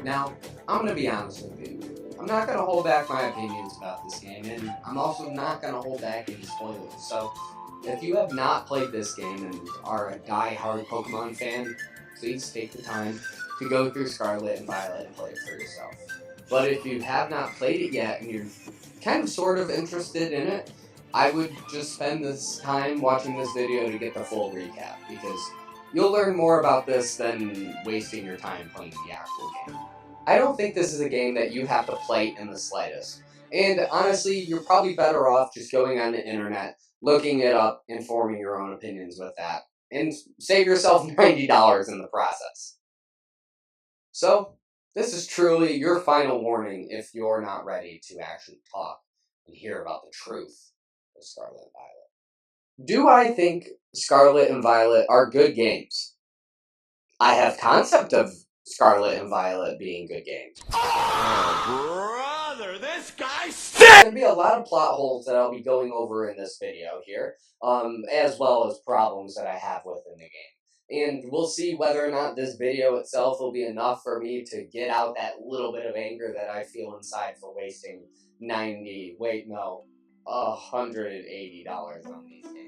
Now, I'm going to be honest with you. I'm not going to hold back my opinions about this game, and I'm also not going to hold back any spoilers. So, if you have not played this game and are a die-hard Pokemon fan, please take the time to go through Scarlet and Violet and play it for yourself. But if you have not played it yet and you're kind of sort of interested in it, I would just spend this time watching this video to get the full recap, because you'll learn more about this than wasting your time playing the actual game. I don't think this is a game that you have to play in the slightest. And honestly, you're probably better off just going on the internet, looking it up, and forming your own opinions with that. And save yourself $90 in the process. So, this is truly your final warning if you're not ready to actually talk and hear about the truth of Scarlet and Violet. Do I think Scarlet and Violet are good games? I have concept of Scarlet and Violet being good games. Oh, brother, this guy's There's going to be a lot of plot holes that I'll be going over in this video here, as well as problems that I have within the game. And we'll see whether or not this video itself will be enough for me to get out that little bit of anger that I feel inside for wasting $180 on these games.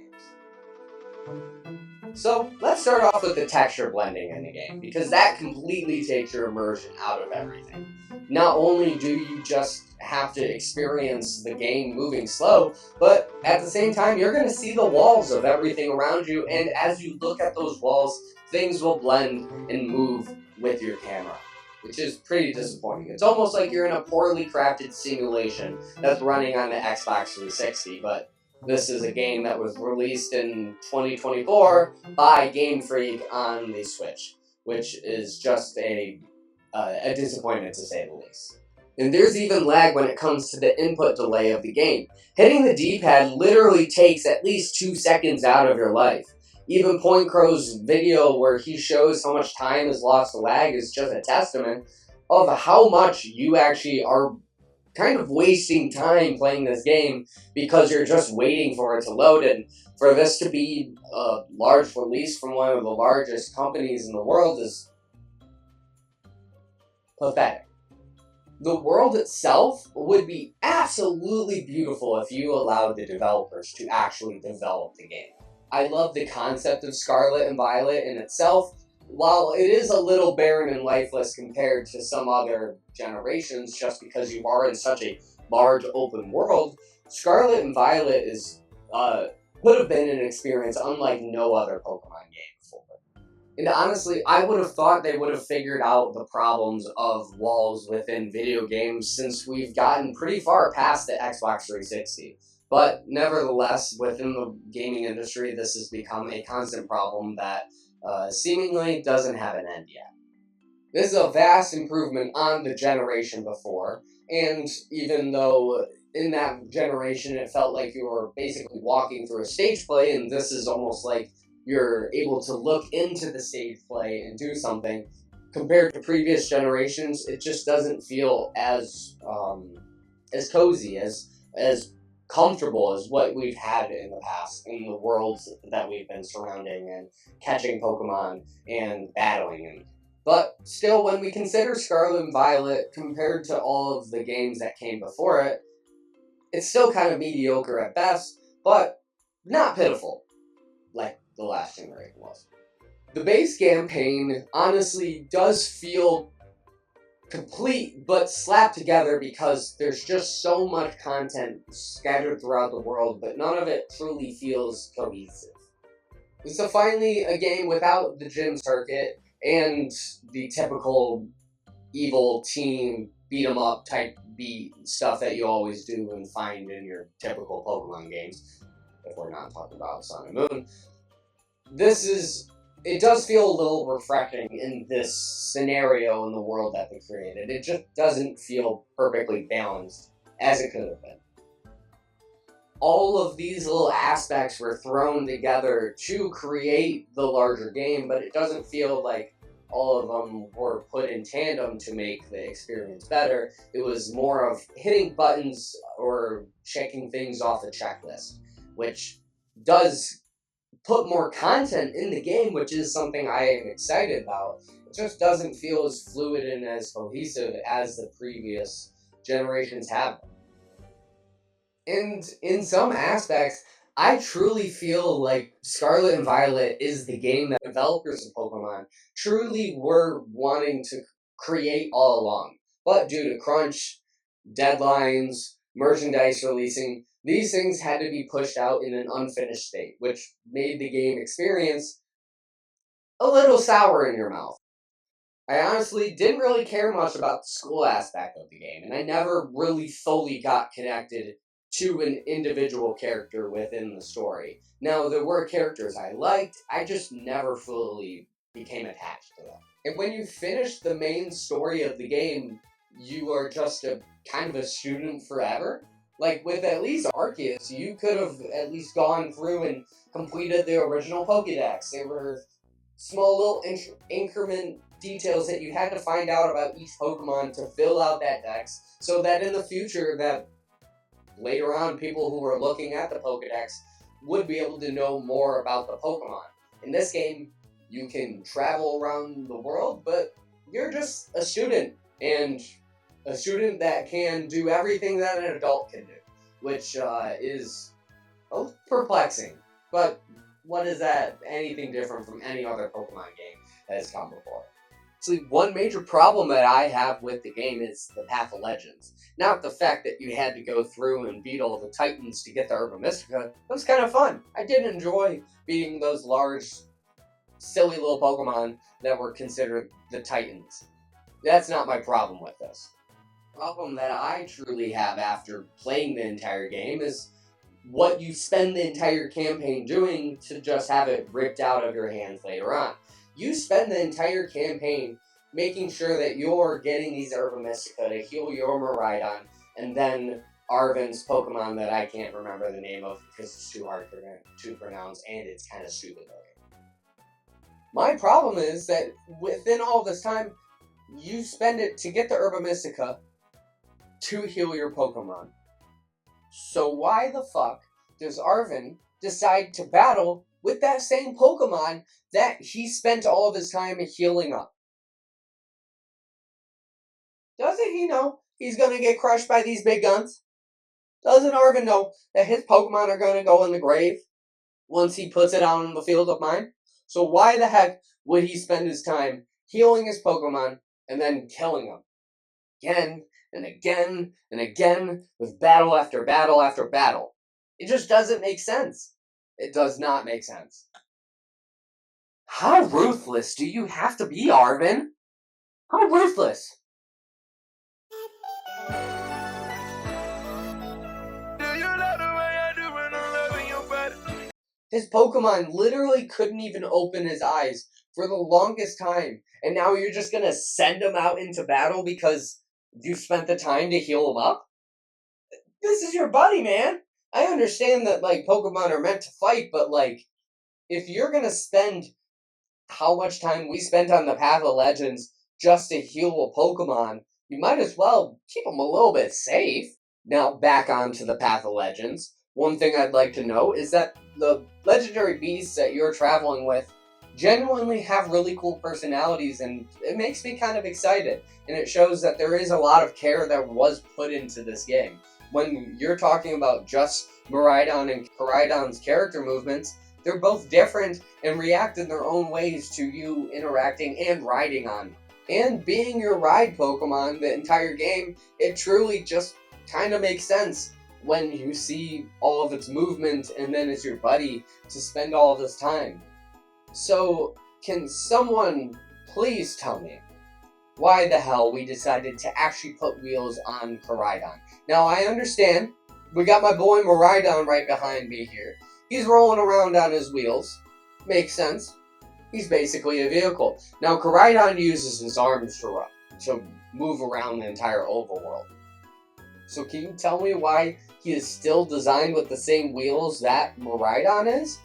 So, let's start off with the texture blending in the game, because that completely takes your immersion out of everything. Not only do you just have to experience the game moving slow, but at the same time, you're going to see the walls of everything around you, and as you look at those walls, things will blend and move with your camera, which is pretty disappointing. It's almost like you're in a poorly crafted simulation that's running on the Xbox 360, but this is a game that was released in 2024 by GameFreak on the Switch, which is just a disappointment to say the least. And there's even lag when it comes to the input delay of the game. Hitting the D-pad literally takes at least 2 seconds out of your life. Even Point Crow's video where he shows how much time is lost to lag is just a testament of how much you actually are kind of wasting time playing this game because you're just waiting for it to load, and for this to be a large release from one of the largest companies in the world is pathetic. The world itself would be absolutely beautiful if you allowed the developers to actually develop the game. I love the concept of Scarlet and Violet in itself. While it is a little barren and lifeless compared to some other generations, just because you are in such a large open world, Scarlet and Violet is would have been an experience unlike no other Pokemon game before. And honestly, I would have thought they would have figured out the problems of walls within video games since we've gotten pretty far past the Xbox 360. But nevertheless, within the gaming industry, this has become a constant problem that seemingly doesn't have an end yet. This is a vast improvement on the generation before, and even though in that generation it felt like you were basically walking through a stage play, and this is almost like you're able to look into the stage play and do something, compared to previous generations, it just doesn't feel as cozy, as comfortable as what we've had in the past in the worlds that we've been surrounding and catching Pokemon and battling in. But still, when we consider Scarlet and Violet compared to all of the games that came before it, it's still kind of mediocre at best, but not pitiful like the last generation was. The base campaign honestly does feel complete but slapped together because there's just so much content scattered throughout the world, but none of it truly feels cohesive. So finally, a game without the gym circuit and the typical evil team beat 'em up type beat stuff that you always do and find in your typical Pokemon games, if we're not talking about Sun and Moon. It does feel a little refreshing in this scenario in the world that they created. It just doesn't feel perfectly balanced as it could have been. All of these little aspects were thrown together to create the larger game, but it doesn't feel like all of them were put in tandem to make the experience better. It was more of hitting buttons or checking things off a checklist, which does put more content in the game, which is something I am excited about. It just doesn't feel as fluid and as cohesive as the previous generations have. And in some aspects, I truly feel like Scarlet and Violet is the game that developers of Pokemon truly were wanting to create all along. But due to crunch, deadlines, merchandise releasing, these things had to be pushed out in an unfinished state, which made the game experience a little sour in your mouth. I honestly didn't really care much about the school aspect of the game, and I never really fully got connected to an individual character within the story. Now, there were characters I liked, I just never fully became attached to them. And when you finish the main story of the game, you are just a kind of a student forever. Like with at least Arceus, you could have at least gone through and completed the original Pokédex. There were small little increment details that you had to find out about each Pokemon to fill out that dex, so that in the future, that later on people who were looking at the Pokédex would be able to know more about the Pokemon. In this game, you can travel around the world, but you're just a student, and a student that can do everything that an adult can do, which is perplexing. But what is that anything different from any other Pokemon game that has come before? See, one major problem that I have with the game is the Path of Legends. Not the fact that you had to go through and beat all the Titans to get the Herba Mystica. That was kind of fun. I did enjoy beating those large, silly little Pokemon that were considered the Titans. That's not my problem with this. The problem that I truly have after playing the entire game is what you spend the entire campaign doing to just have it ripped out of your hands later on. You spend the entire campaign making sure that you're getting these Herba Mystica to heal your Miraidon, and then Arven's Pokemon that I can't remember the name of because it's too hard to pronounce and it's kind of stupid looking. My problem is that within all this time, you spend it to get the Herba Mystica to heal your Pokemon. So why the fuck does Arven decide to battle with that same Pokemon that he spent all of his time healing up? Doesn't he know he's gonna get crushed by these big guns? Doesn't Arven know that his Pokemon are gonna go in the grave once he puts it out on the field of mine? So why the heck would he spend his time healing his Pokemon and then killing them? Again and again and again, with battle after battle after battle. It just doesn't make sense. It does not make sense. How ruthless do you have to be, Arven? How ruthless? His Pokemon literally couldn't even open his eyes for the longest time, and now you're just gonna send him out into battle because you spent the time to heal him up? This is your buddy, man! I understand that, like, Pokemon are meant to fight, but, like, if you're gonna spend how much time we spent on the Path of Legends just to heal a Pokemon, you might as well keep them a little bit safe. Now, back onto the Path of Legends. One thing I'd like to know is that the legendary beasts that you're traveling with genuinely have really cool personalities, and it makes me kind of excited. And it shows that there is a lot of care that was put into this game. When you're talking about just Miraidon and Koraidon's character movements, they're both different and react in their own ways to you interacting and riding on. And being your ride Pokemon the entire game, it truly just kind of makes sense when you see all of its movement and then it's your buddy to spend all of this time. So, can someone please tell me why the hell we decided to actually put wheels on Koraidon? Now, I understand. We got my boy Miraidon right behind me here. He's rolling around on his wheels. Makes sense. He's basically a vehicle. Now, Koraidon uses his arms to move around the entire overworld. So can you tell me why he is still designed with the same wheels that Miraidon is?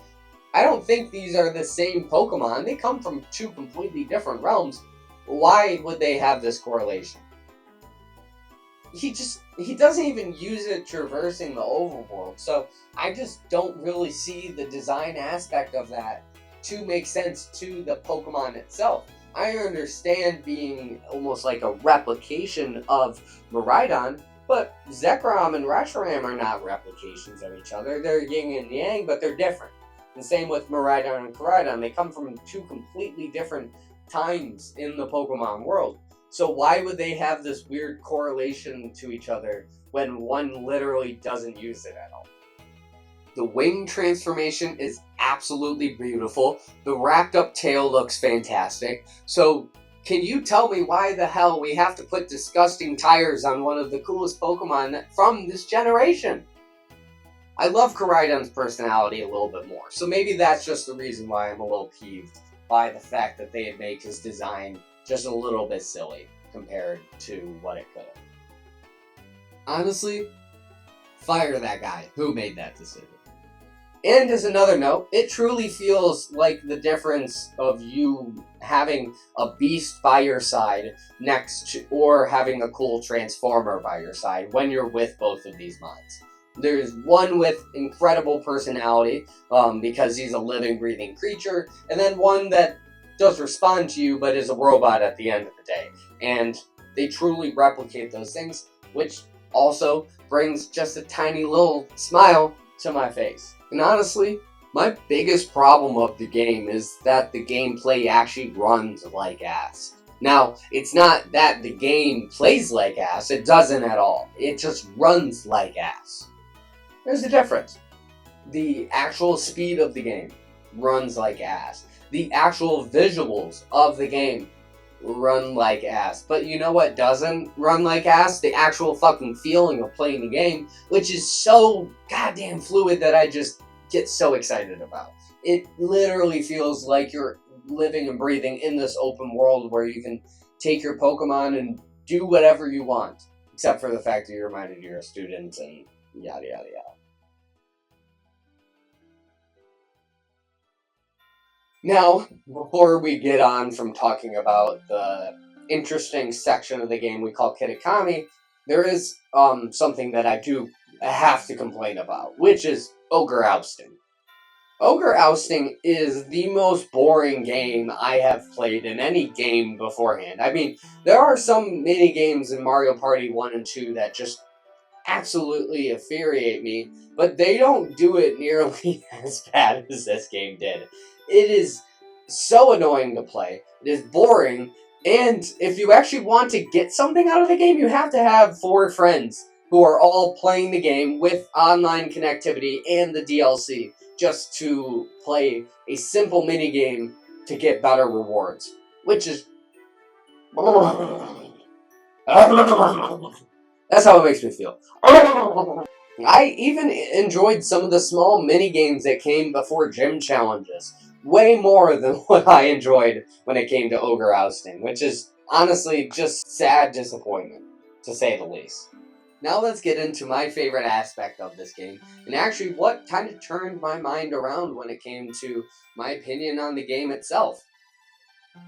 I don't think these are the same Pokemon. They come from two completely different realms. Why would they have this correlation? he doesn't even use it traversing the overworld. So I just don't really see the design aspect of that to make sense to the Pokemon itself. I understand being almost like a replication of Miraidon, but Zekrom and Reshiram are not replications of each other. They're yin and yang, but they're different. The same with Miraidon and Koraidon. They come from two completely different times in the Pokemon world. So why would they have this weird correlation to each other when one literally doesn't use it at all? The wing transformation is absolutely beautiful. The wrapped up tail looks fantastic. So can you tell me why the hell we have to put disgusting tires on one of the coolest Pokemon from this generation? I love Koraidon's personality a little bit more, so maybe that's just the reason why I'm a little peeved by the fact that they make his design just a little bit silly compared to what it could have. Honestly, fire that guy who made that decision. And as another note, it truly feels like the difference of you having a beast by your side next to, or having a cool transformer by your side when you're with both of these mods. There's one with incredible personality, because he's a living, breathing creature, and then one that does respond to you, but is a robot at the end of the day. And they truly replicate those things, which also brings just a tiny little smile to my face. And honestly, my biggest problem of the game is that the gameplay actually runs like ass. Now, it's not that the game plays like ass, it doesn't at all. It just runs like ass. There's a difference. The actual speed of the game runs like ass. The actual visuals of the game run like ass. But you know what doesn't run like ass? The actual fucking feeling of playing the game, which is so goddamn fluid that I just get so excited about. It literally feels like you're living and breathing in this open world where you can take your Pokemon and do whatever you want. Except for the fact that you're reminded you're a student and yada yada yada. Now, before we get on from talking about the interesting section of the game we call Kitakami, there is something that I do have to complain about, which is Ogre Ousting. Ogre Ousting is the most boring game I have played in any game beforehand. I mean, there are some mini games in Mario Party 1 and 2 that just absolutely infuriate me, but they don't do it nearly as bad as this game did. It is so annoying to play, it is boring, and if you actually want to get something out of the game, you have to have 4 friends who are all playing the game with online connectivity and the DLC just to play a simple mini game to get better rewards, which is that's how it makes me feel. I even enjoyed some of the small mini games that came before gym challenges. Way more than what I enjoyed when it came to Ogre Ousting, which is honestly just sad disappointment, to say the least. Now let's get into my favorite aspect of this game, and actually what kind of turned my mind around when it came to my opinion on the game itself.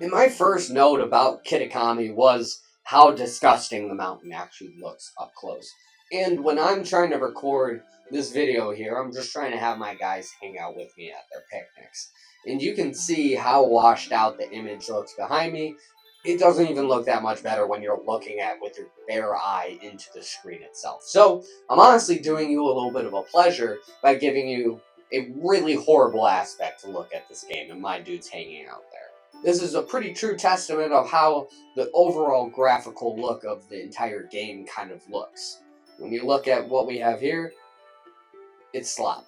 And my first note about Kitakami was how disgusting the mountain actually looks up close. And when I'm trying to record this video here, I'm just trying to have my guys hang out with me at their picnics. And you can see how washed out the image looks behind me. It doesn't even look that much better when you're looking at with your bare eye into the screen itself. So, I'm honestly doing you a little bit of a pleasure by giving you a really horrible aspect to look at this game and my dudes hanging out there. This is a pretty true testament of how the overall graphical look of the entire game kind of looks. When you look at what we have here, it's slop.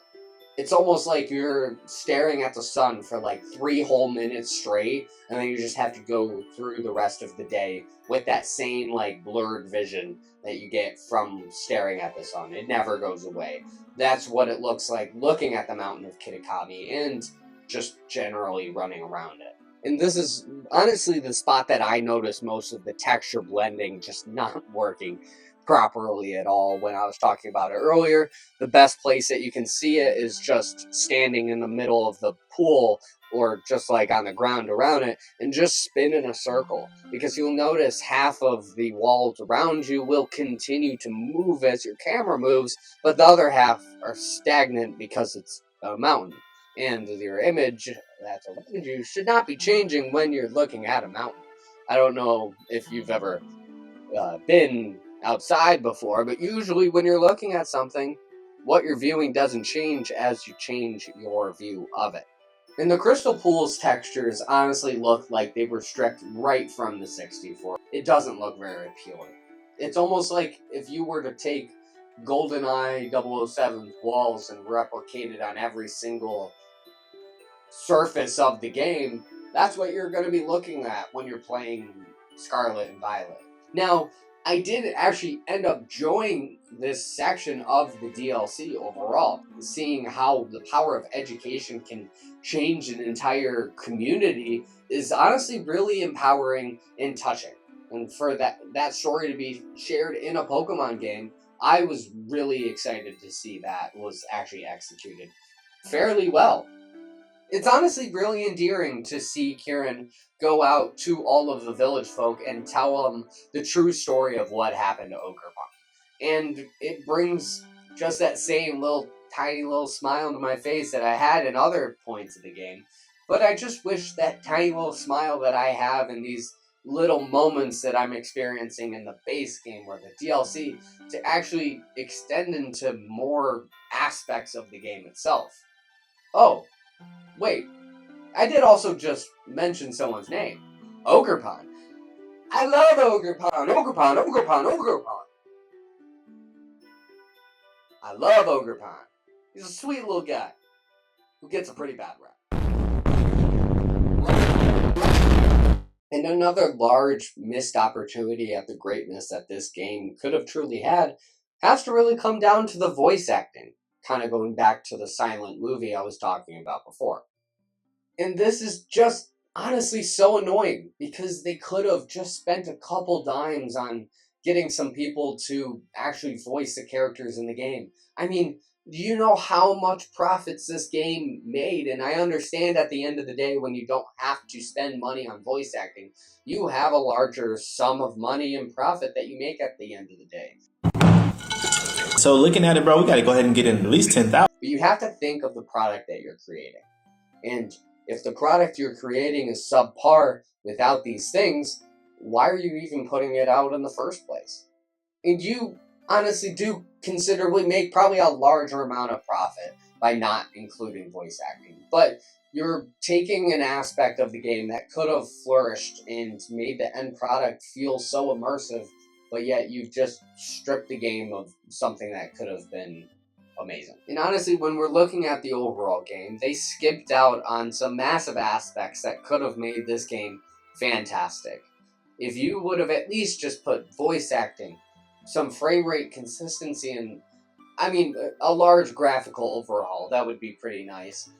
It's almost like you're staring at the sun for like 3 whole minutes straight, and then you just have to go through the rest of the day with that same like blurred vision that you get from staring at the sun. It never goes away. That's what it looks like looking at the mountain of Kitakami and just generally running around it. And this is honestly the spot that I noticed most of the texture blending just not working properly at all when I was talking about it earlier. The best place that you can see it is just standing in the middle of the pool or just like on the ground around it, and just spin in a circle, because you'll notice half of the walls around you will continue to move as your camera moves, but the other half are stagnant because it's a mountain, and your image that's around you should not be changing when you're looking at a mountain. I don't know if you've ever been outside before, but usually when you're looking at something, what you're viewing doesn't change as you change your view of it. And the crystal pool's textures honestly look like they were stripped right from the 64. It doesn't look very appealing. It's almost like if you were to take GoldenEye 007's walls and replicate it on every single surface of the game, that's what you're going to be looking at when you're playing Scarlet and Violet. Now, I did actually end up enjoying this section of the DLC overall. Seeing how the power of education can change an entire community is honestly really empowering and touching. And for that story to be shared in a Pokemon game, I was really excited to see that was actually executed fairly well. It's honestly really endearing to see Kieran go out to all of the village folk and tell them the true story of what happened to Ogerpon. And it brings just that same tiny little smile to my face that I had in other points of the game. But I just wish that tiny little smile that I have in these little moments that I'm experiencing in the base game or the DLC to actually extend into more aspects of the game itself. Oh, wait, I did also just mention someone's name. Ogerpon. I love Ogerpon. Ogerpon. I love Ogerpon. He's a sweet little guy who gets a pretty bad rap. And another large missed opportunity at the greatness that this game could have truly had has to really come down to the voice acting, kind of going back to the silent movie I was talking about before. And this is just honestly so annoying, because they could have just spent a couple dimes on getting some people to actually voice the characters in the game. I mean, do you know how much profits this game made? And I understand at the end of the day, when you don't have to spend money on voice acting, you have a larger sum of money and profit that you make at the end of the day. So looking at it, bro, we got to go ahead and get in at least 10,000. But you have to think of the product that you're creating. And if the product you're creating is subpar without these things, why are you even putting it out in the first place? And you honestly do considerably make probably a larger amount of profit by not including voice acting. But you're taking an aspect of the game that could have flourished and made the end product feel so immersive, but yet you've just stripped the game of something that could have been amazing. And honestly, when we're looking at the overall game, they skipped out on some massive aspects that could have made this game fantastic. If you would have at least just put voice acting, some frame rate consistency, and a large graphical overhaul, that would be pretty nice.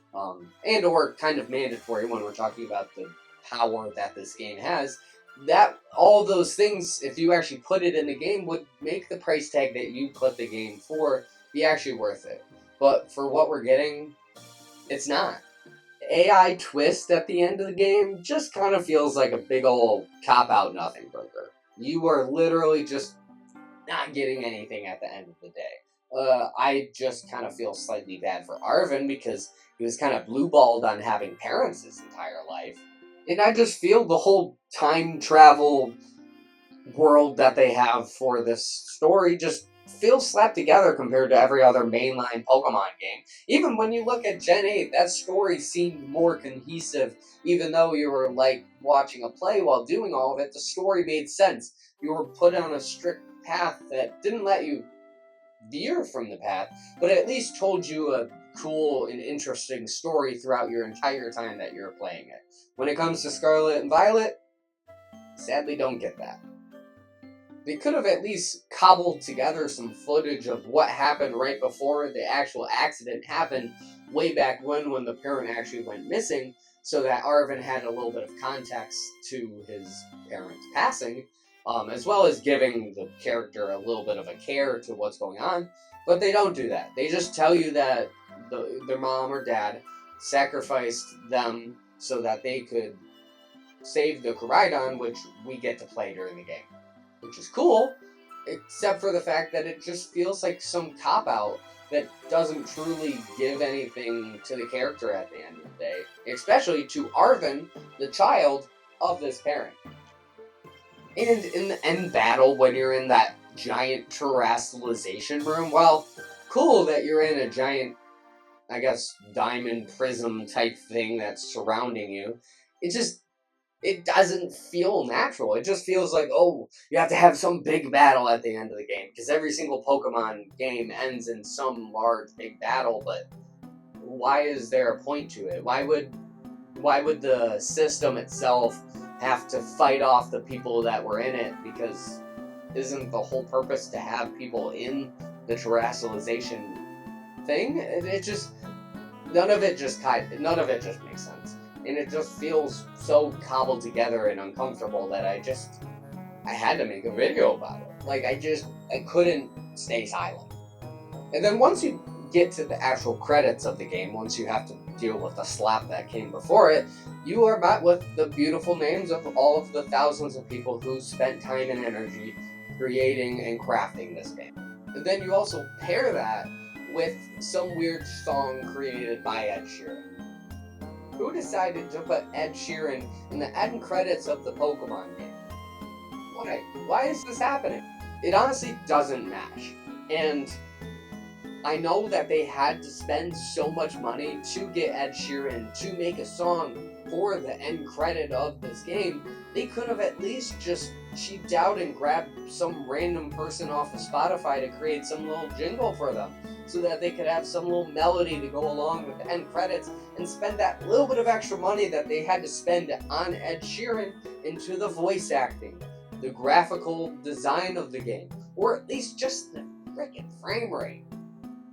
And or kind of mandatory when we're talking about the power that this game has. That all those things, if you actually put it in the game, would make the price tag that you put the game for be actually worth it. But for what we're getting, it's not. The AI twist at the end of the game just kind of feels like a big old cop-out nothing burger. You are literally just not getting anything at the end of the day. I just kind of feel slightly bad for Arvin, because he was kind of blue-balled on having parents his entire life. And I just feel the whole time travel world that they have for this story just feels slapped together compared to every other mainline Pokemon game. Even when you look at Gen 8, that story seemed more cohesive, even though you were like watching a play while doing all of it. The story made sense. You were put on a strict path that didn't let you veer from the path, but at least told you a cool and interesting story throughout your entire time that you're playing it. When it comes to Scarlet and Violet, sadly don't get that. They could have at least cobbled together some footage of what happened right before the actual accident happened, way back when the parent actually went missing, so that Arvin had a little bit of context to his parents passing, as well as giving the character a little bit of a care to what's going on. But they don't do that. They just tell you that their mom or dad sacrificed them so that they could save the Koraidon, which we get to play during the game. Which is cool, except for the fact that it just feels like some cop-out that doesn't truly give anything to the character at the end of the day. Especially to Arvin, the child of this parent. And in the end battle, when you're in that giant terrestrialization room, well, cool that you're in a giant, I guess, diamond prism type thing that's surrounding you. It doesn't feel natural. It just feels like, oh, you have to have some big battle at the end of the game. Because every single Pokemon game ends in some large, big battle, but why is there a point to it? Why would the system itself have to fight off the people that were in it? Because isn't the whole purpose to have people in the terrestrialization thing? None of it just makes sense. And it just feels so cobbled together and uncomfortable that I had to make a video about it. Like, I couldn't stay silent. And then once you get to the actual credits of the game, once you have to deal with the slap that came before it, you are met with the beautiful names of all of the thousands of people who spent time and energy creating and crafting this game. And then you also pair that with some weird song created by Ed Sheeran. Who decided to put Ed Sheeran in the end credits of the Pokemon game? Why? Why is this happening? It honestly doesn't match. And I know that they had to spend so much money to get Ed Sheeran to make a song for the end credit of this game. They could have at least just cheaped out and grabbed some random person off of Spotify to create some little jingle for them, so that they could have some little melody to go along with the end credits, and spend that little bit of extra money that they had to spend on Ed Sheeran into the voice acting, the graphical design of the game, or at least just the frickin' frame rate.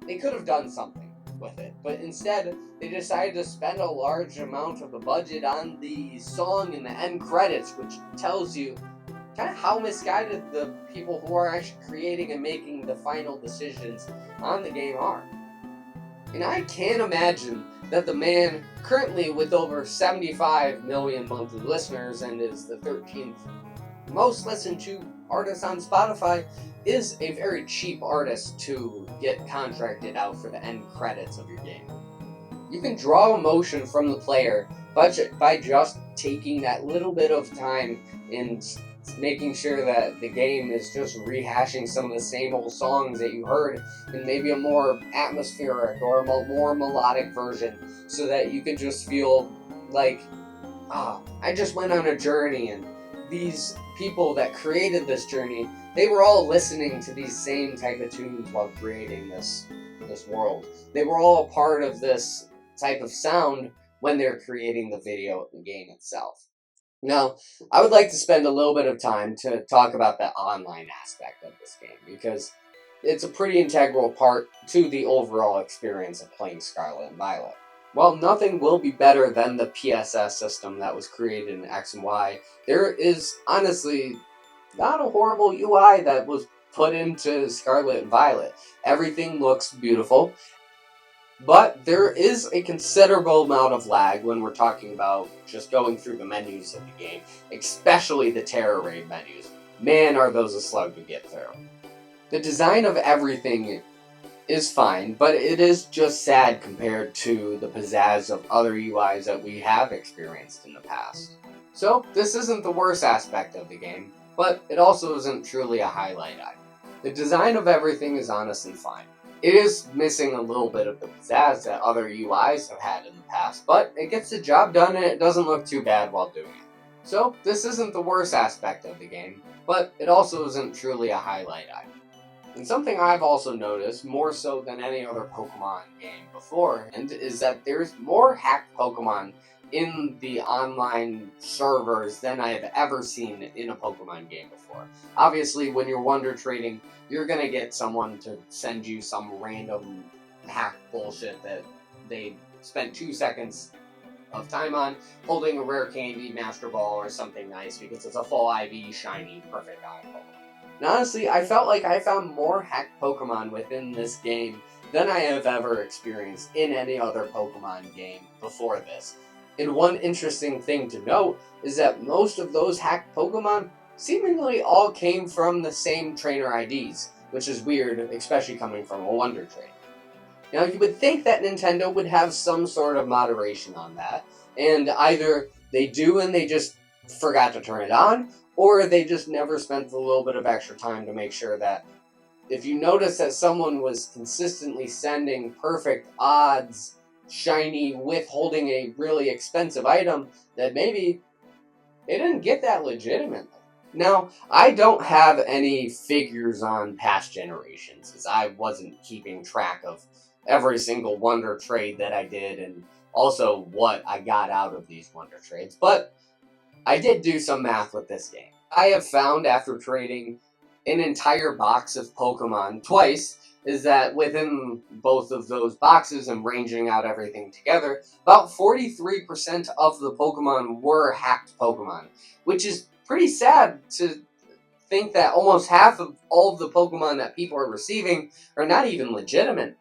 They could have done something with it, but instead they decided to spend a large amount of the budget on the song and the end credits, which tells you kind of how misguided the people who are actually creating and making the final decisions on the game are. And I can't imagine that the man, currently with over 75 million monthly listeners and is the 13th most listened to artist on Spotify, is a very cheap artist to get contracted out for the end credits of your game. You can draw emotion from the player by just taking that little bit of time and making sure that the game is just rehashing some of the same old songs that you heard in maybe a more atmospheric or a more melodic version, so that you can just feel like, I just went on a journey, and these people that created this journey, they were all listening to these same type of tunes while creating this world. They were all a part of this type of sound when they're creating the game itself. Now, I would like to spend a little bit of time to talk about the online aspect of this game, because it's a pretty integral part to the overall experience of playing Scarlet and Violet. While nothing will be better than the PSS system that was created in X and Y, there is honestly not a horrible UI that was put into Scarlet and Violet. Everything looks beautiful, but there is a considerable amount of lag when we're talking about just going through the menus of the game, especially the Terror Raid menus. Man, are those a slug to get through. The design of everything is fine, but it is just sad compared to the pizzazz of other UIs that we have experienced in the past. So, this isn't the worst aspect of the game, but it also isn't truly a highlight item. The design of everything is honestly fine. It is missing a little bit of the pizzazz that other UIs have had in the past, but it gets the job done and it doesn't look too bad while doing it. So, this isn't the worst aspect of the game, but it also isn't truly a highlight item. And something I've also noticed, more so than any other Pokemon game before, is that there's more hacked Pokemon in the online servers than I have ever seen in a Pokemon game before. Obviously, when you're Wonder Trading, you're gonna get someone to send you some random hack bullshit that they spent 2 seconds of time on, holding a rare candy, Master Ball, or something nice because it's a full IV, shiny, perfect eye Pokemon. And honestly, I felt like I found more hacked Pokemon within this game than I have ever experienced in any other Pokemon game before this. And one interesting thing to note is that most of those hacked Pokemon seemingly all came from the same trainer IDs, which is weird, especially coming from a Wonder Trade. Now, you would think that Nintendo would have some sort of moderation on that, and either they do and they just forgot to turn it on, or they just never spent a little bit of extra time to make sure that if you notice that someone was consistently sending perfect odds, shiny, with holding a really expensive item, that maybe they didn't get that legitimately. Now, I don't have any figures on past generations, as I wasn't keeping track of every single Wonder Trade that I did, and also what I got out of these Wonder Trades, but I did do some math with this game. I have found after trading an entire box of Pokemon twice, is that within both of those boxes and ranging out everything together, about 43% of the Pokemon were hacked Pokemon, which is pretty sad to think that almost half of all of the Pokemon that people are receiving are not even legitimate.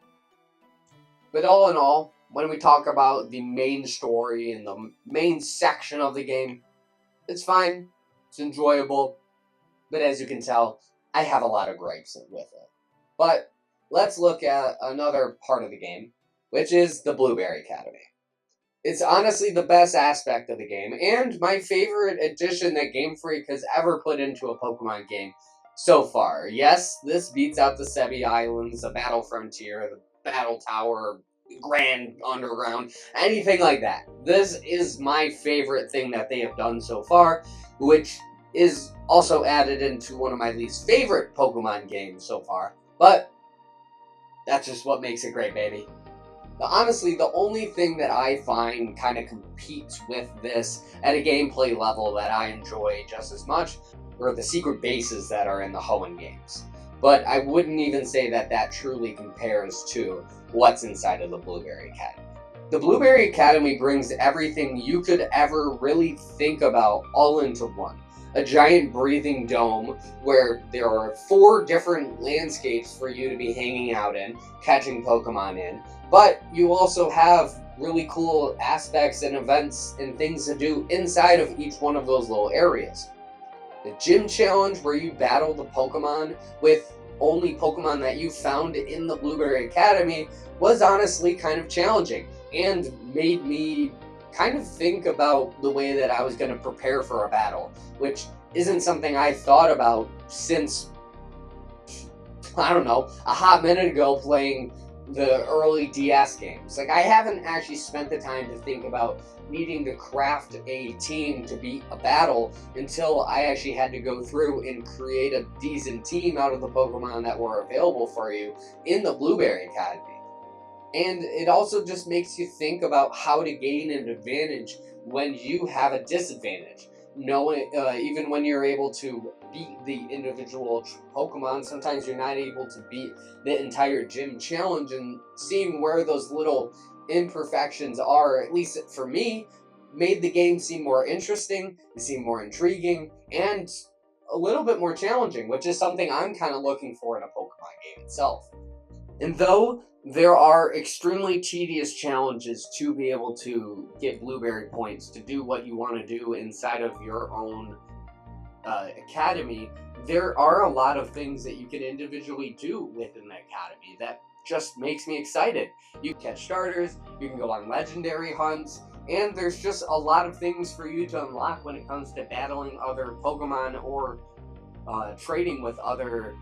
But all in all, when we talk about the main story and the main section of the game, it's fine, it's enjoyable, but as you can tell, I have a lot of gripes with it. But let's look at another part of the game, which is the Blueberry Academy. It's honestly the best aspect of the game, and my favorite addition that GameFreak has ever put into a Pokemon game so far. Yes, this beats out the Sebi Islands, the Battle Frontier, the Battle Tower, Grand Underground, anything like that. This is my favorite thing that they have done so far, which is also added into one of my least favorite Pokemon games so far. But that's just what makes it great, baby. But honestly, the only thing that I find kind of competes with this at a gameplay level that I enjoy just as much are the secret bases that are in the Hoenn games. But I wouldn't even say that that truly compares to what's inside of the Blueberry Academy. The Blueberry Academy brings everything you could ever really think about all into one. A giant breathing dome where there are 4 different landscapes for you to be hanging out in, catching Pokemon in, but you also have really cool aspects and events and things to do inside of each one of those little areas. The gym challenge where you battle the Pokemon with only Pokemon that you found in the Blueberry Academy was honestly kind of challenging and made me kind of think about the way that I was going to prepare for a battle, which isn't something I thought about since, I don't know, a hot minute ago playing the early DS games. Like, I haven't actually spent the time to think about needing to craft a team to beat a battle until I actually had to go through and create a decent team out of the Pokemon that were available for you in the Blueberry Academy. And it also just makes you think about how to gain an advantage when you have a disadvantage. Knowing, even when you're able to beat the individual Pokemon, sometimes you're not able to beat the entire gym challenge, and seeing where those little imperfections are, at least for me, made the game seem more interesting, seem more intriguing, and a little bit more challenging, which is something I'm kind of looking for in a Pokemon game itself. And though there are extremely tedious challenges to be able to get Blueberry points to do what you want to do inside of your own academy, there are a lot of things that you can individually do within the academy that just makes me excited. You can catch starters, you can go on legendary hunts, and there's just a lot of things for you to unlock when it comes to battling other Pokemon or trading with other,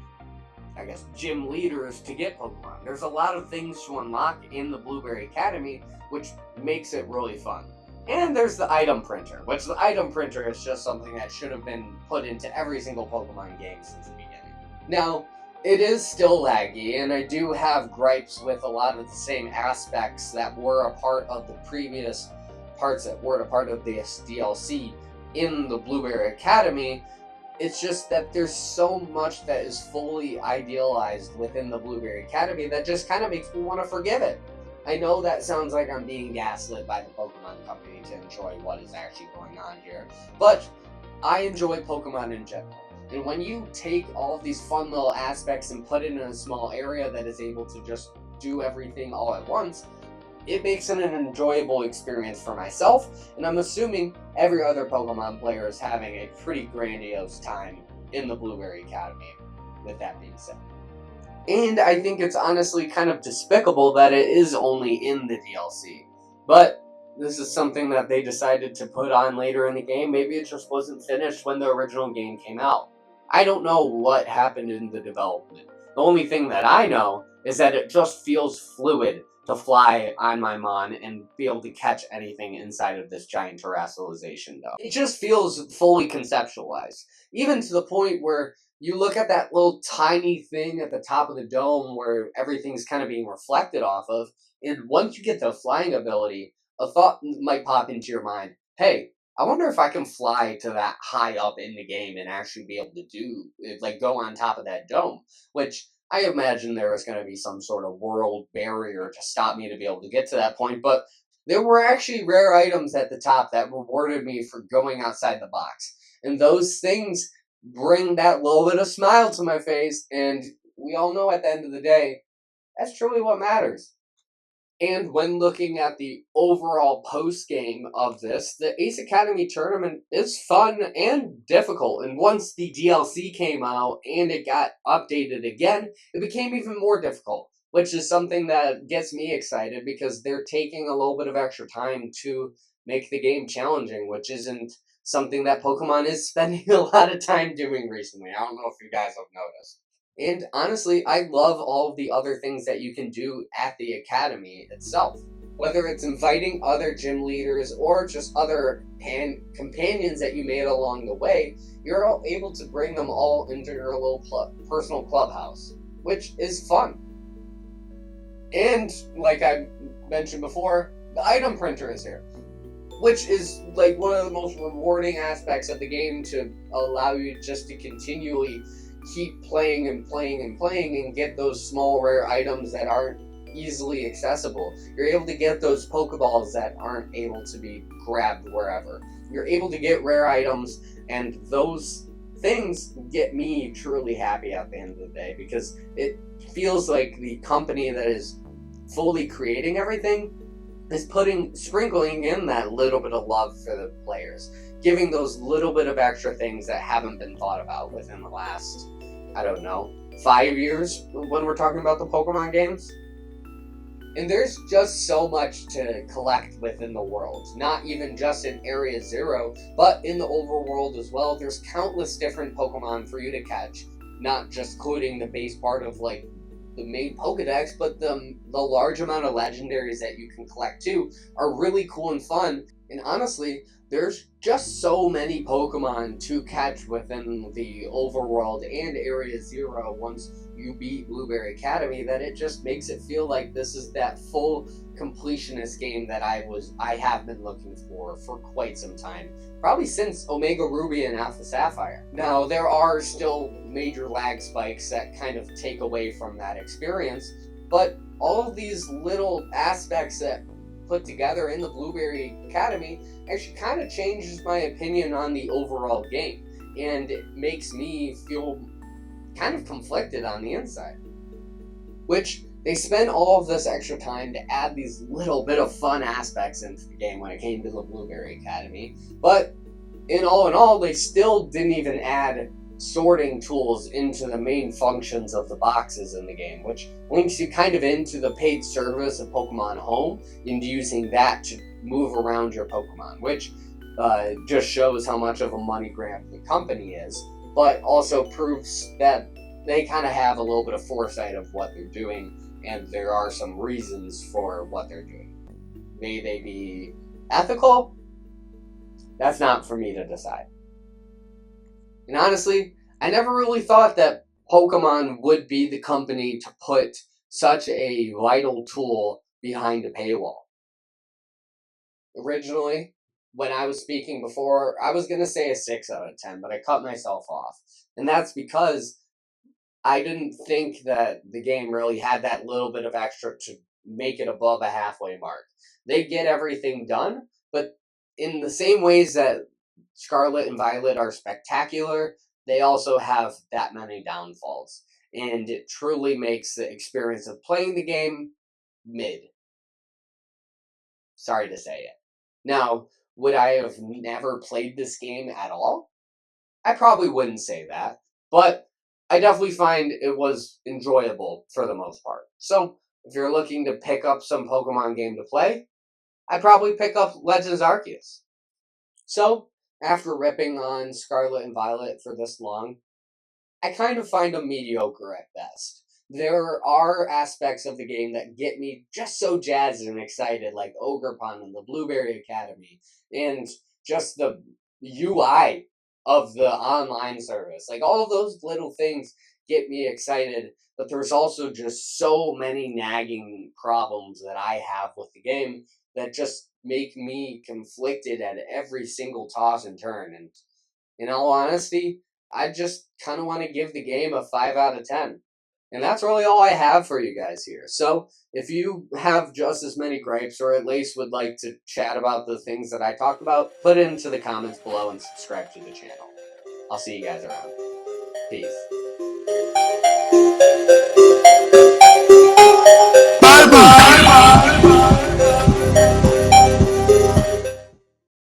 I guess, gym leaders to get Pokemon. There's a lot of things to unlock in the Blueberry Academy, which makes it really fun. And there's the item printer, which the item printer is just something that should have been put into every single Pokemon game since the beginning. Now, it is still laggy, and I do have gripes with a lot of the same aspects that were a part of the previous parts that were a part of this DLC in the Blueberry Academy. It's just that there's so much that is fully idealized within the Blueberry Academy that just kind of makes me want to forgive it. I know that sounds like I'm being gaslit by the Pokemon Company to enjoy what is actually going on here, but I enjoy Pokemon in general. And when you take all of these fun little aspects and put it in a small area that is able to just do everything all at once, it makes it an enjoyable experience for myself, and I'm assuming every other Pokemon player is having a pretty grandiose time in the Blueberry Academy, with that being said. And I think it's honestly kind of despicable that it is only in the DLC. But this is something that they decided to put on later in the game. Maybe it just wasn't finished when the original game came out. I don't know what happened in the development. The only thing that I know is that it just feels fluid to fly on my Mon and be able to catch anything inside of this giant terrestrialization dome. It just feels fully conceptualized. Even to the point where you look at that little tiny thing at the top of the dome where everything's kind of being reflected off of, and once you get the flying ability, a thought might pop into your mind, hey, I wonder if I can fly to that high up in the game and actually be able to do, like, go on top of that dome, which I imagine there was going to be some sort of world barrier to stop me to be able to get to that point, but there were actually rare items at the top that rewarded me for going outside the box. And those things bring that little bit of smile to my face, and we all know at the end of the day, that's truly what matters. And when looking at the overall post game of this, the Ace Academy tournament is fun and difficult. And once the DLC came out and it got updated again, it became even more difficult, which is something that gets me excited because they're taking a little bit of extra time to make the game challenging, which isn't something that Pokemon is spending a lot of time doing recently. I don't know if you guys have noticed. And honestly, I love all of the other things that you can do at the Academy itself. Whether it's inviting other gym leaders or just other companions that you made along the way, you're all able to bring them all into your little personal clubhouse, which is fun. And like I mentioned before, the item printer is here, which is like one of the most rewarding aspects of the game to allow you just to continually keep playing and playing and playing and get those small rare items that aren't easily accessible. You're able to get those Pokeballs that aren't able to be grabbed wherever. You're able to get rare items, and those things get me truly happy at the end of the day because it feels like the company that is fully creating everything is sprinkling in that little bit of love for the players, giving those little bit of extra things that haven't been thought about within the last, 5 years when we're talking about the Pokemon games. And there's just so much to collect within the world, not even just in Area Zero, but in the overworld as well. There's countless different Pokemon for you to catch, not just including the base part of like the main Pokedex, but the large amount of legendaries that you can collect too are really cool and fun. And honestly, there's just so many Pokemon to catch within the overworld and Area Zero once you beat Blueberry Academy that it just makes it feel like this is that full completionist game that I have been looking for quite some time. Probably since Omega Ruby and Alpha Sapphire. Now, there are still major lag spikes that kind of take away from that experience, but all of these little aspects that put together in the Blueberry Academy actually kind of changes my opinion on the overall game, and it makes me feel kind of conflicted on the inside. Which, they spent all of this extra time to add these little bit of fun aspects into the game when it came to the Blueberry Academy, but in all, they still didn't even add sorting tools into the main functions of the boxes in the game, which links you kind of into the paid service of Pokemon Home and using that to move around your Pokemon, which just shows how much of a money grab the company is, but also proves that they kind of have a little bit of foresight of what they're doing, and there are some reasons for what they're doing. May they be ethical? That's not for me to decide. And honestly, I never really thought that Pokemon would be the company to put such a vital tool behind a paywall. Originally, when I was speaking before, I was going to say a 6 out of 10, but I cut myself off. And that's because I didn't think that the game really had that little bit of extra to make it above a halfway mark. They get everything done, but in the same ways that Scarlet and Violet are spectacular, they also have that many downfalls. And it truly makes the experience of playing the game mid. Sorry to say it. Now, would I have never played this game at all? I probably wouldn't say that, but I definitely find it was enjoyable for the most part. So, if you're looking to pick up some Pokemon game to play, I'd probably pick up Legends Arceus. So, after ripping on Scarlet and Violet for this long, I kind of find them mediocre at best. There are aspects of the game that get me just so jazzed and excited, like Ogerpon and the Blueberry Academy, and just the UI of the online service. Like, all of those little things get me excited, but there's also just so many nagging problems that I have with the game that just make me conflicted at every single toss and turn. And in all honesty, I just kind of want to give the game a 5 out of 10. And that's really all I have for you guys here. So if you have just as many gripes, or at least would like to chat about the things that I talked about, put it into the comments below and subscribe to the channel. I'll see you guys around. Peace. Bye bye.